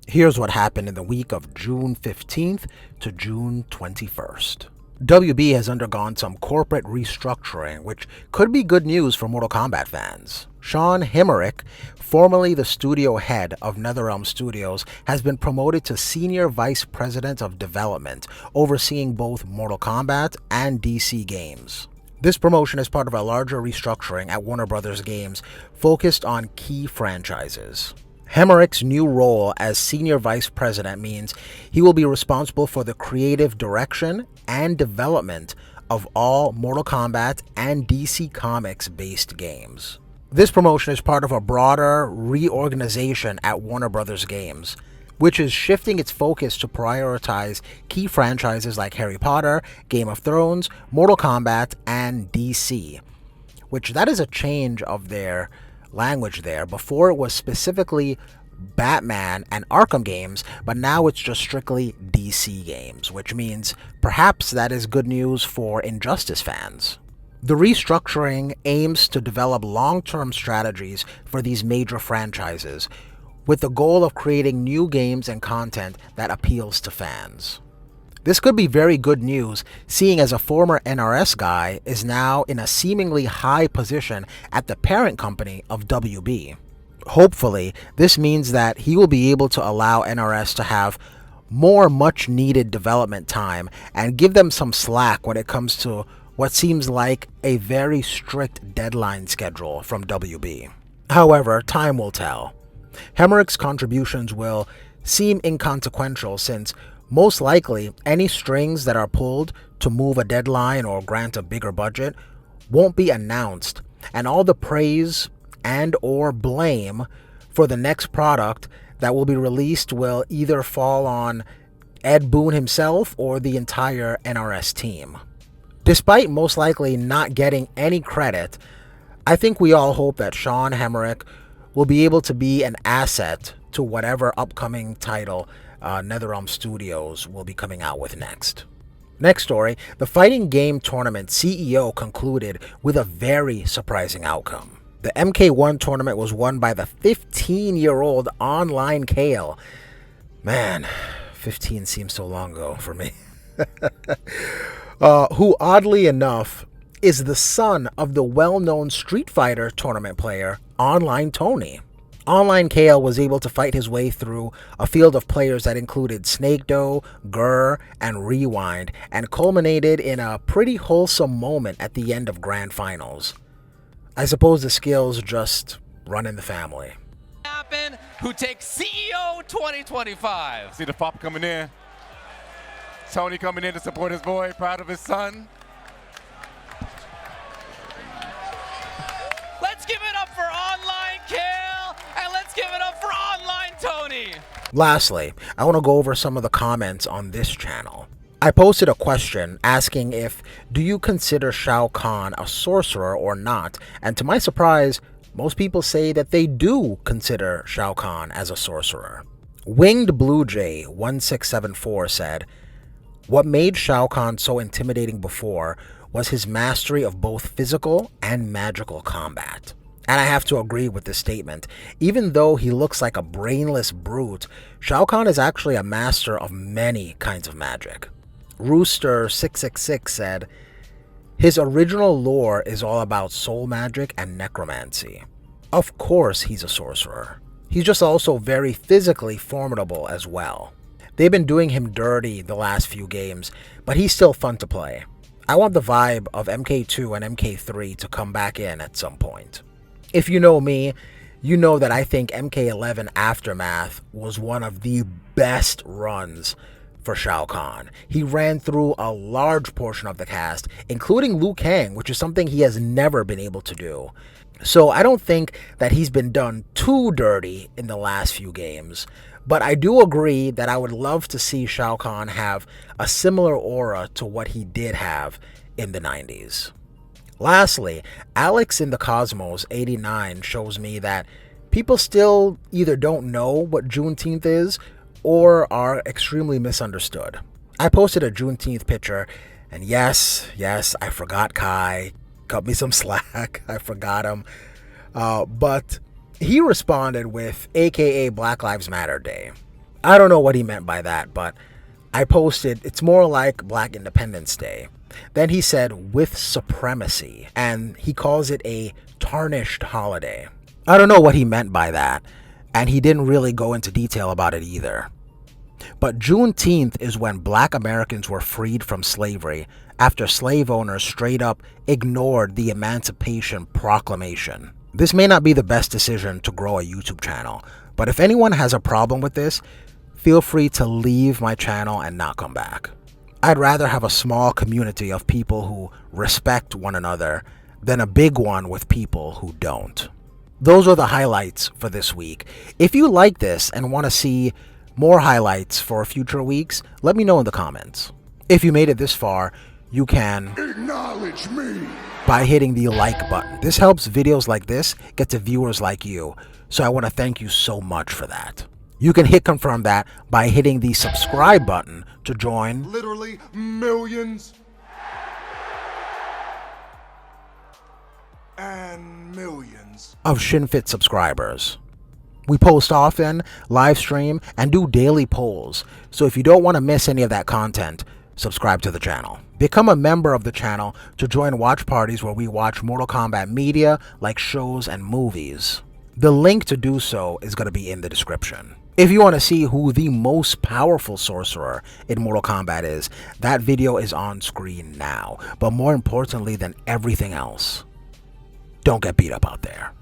Here's what happened in the week of June 15th to June 21st. WB has undergone some corporate restructuring, which could be good news for Mortal Kombat fans. Sean Himmerich, formerly the studio head of NetherRealm Studios, has been promoted to Senior Vice President of Development, overseeing both Mortal Kombat and DC games. This promotion is part of a larger restructuring at Warner Bros. Games focused on key franchises. Hemmerich's new role as Senior Vice President means he will be responsible for the creative direction and development of all Mortal Kombat and DC Comics-based games. This promotion is part of a broader reorganization at Warner Bros. Games, which is shifting its focus to prioritize key franchises like Harry Potter, Game of Thrones, Mortal Kombat, and DC, which that is a change of their language there. Before it was specifically Batman and Arkham games, but now it's just strictly DC games, which means perhaps that is good news for Injustice fans. The restructuring aims to develop long-term strategies for these major franchises, with the goal of creating new games and content that appeals to fans. This could be very good news, seeing as a former NRS guy is now in a seemingly high position at the parent company of WB. Hopefully, this means that he will be able to allow NRS to have more much-needed development time and give them some slack when it comes to what seems like a very strict deadline schedule from WB. However, time will tell. Hemmerich's contributions will seem inconsequential since most likely, any strings that are pulled to move a deadline or grant a bigger budget won't be announced, and all the praise and or blame for the next product that will be released will either fall on Ed Boon himself or the entire NRS team. Despite most likely not getting any credit, I think we all hope that Sean Hemmerich will be able to be an asset to whatever upcoming title NetherRealm Studios will be coming out with next. Next story, the fighting game tournament CEO concluded with a very surprising outcome. The MK1 tournament was won by the 15-year-old online Kale. Man, 15 seems so long ago for me. Who oddly enough is the son of the well-known Street Fighter tournament player, Online Tony. Online Kale was able to fight his way through a field of players that included Snake Doe, Gurr, and Rewind, and culminated in a pretty wholesome moment at the end of Grand Finals. I suppose the skills just run in the family. Who takes CEO 2025? See the pop coming in. Tony coming in to support his boy, proud of his son. Let's give it up for Online Kale, and let's give it up for Online Tony. Lastly, I want to go over some of the comments on this channel. I posted a question asking if, do you consider Shao Kahn a sorcerer or not? And to my surprise, most people say that they do consider Shao Kahn as a sorcerer. Winged Blue Jay 1674 said, "What made Shao Kahn so intimidating before was his mastery of both physical and magical combat." And I have to agree with this statement. Even though he looks like a brainless brute, Shao Kahn is actually a master of many kinds of magic. Rooster666 said, "His original lore is all about soul magic and necromancy. Of course he's a sorcerer. He's just also very physically formidable as well. They've been doing him dirty the last few games, but he's still fun to play. I want the vibe of MK2 and MK3 to come back in at some point." If you know me, you know that I think MK11 Aftermath was one of the best runs for Shao Kahn. He ran through a large portion of the cast, including Liu Kang, which is something he has never been able to do. So I don't think that he's been done too dirty in the last few games, but I do agree that I would love to see Shao Kahn have a similar aura to what he did have in the 90s. Lastly, Alex in the Cosmos 89 shows me that people still either don't know what Juneteenth is or are extremely misunderstood. I posted a Juneteenth picture, and yes, I forgot Kai. Cut me some slack. I forgot him. But he responded with AKA Black Lives Matter Day. I don't know what he meant by that, but I posted, it's more like Black Independence Day. Then he said, with supremacy, and he calls it a tarnished holiday. I don't know what he meant by that, and he didn't really go into detail about it either. But Juneteenth is when Black Americans were freed from slavery after slave owners straight up ignored the Emancipation Proclamation. This may not be the best decision to grow a YouTube channel, but if anyone has a problem with this, feel free to leave my channel and not come back. I'd rather have a small community of people who respect one another than a big one with people who don't. Those are the highlights for this week. If you like this and want to see more highlights for future weeks, let me know in the comments. If you made it this far, you can acknowledge me by hitting the like button. This helps videos like this get to viewers like you, so I want to thank you so much for that. You can hit confirm that by hitting the subscribe button to join literally millions and millions of ShinFit subscribers. We post often, live stream, and do daily polls, so if you don't want to miss any of that content, subscribe to the channel. Become a member of the channel to join watch parties where we watch Mortal Kombat media like shows and movies. The link to do so is going to be in the description. If you want to see who the most powerful sorcerer in Mortal Kombat is, that video is on screen now. But more importantly than everything else, don't get beat up out there.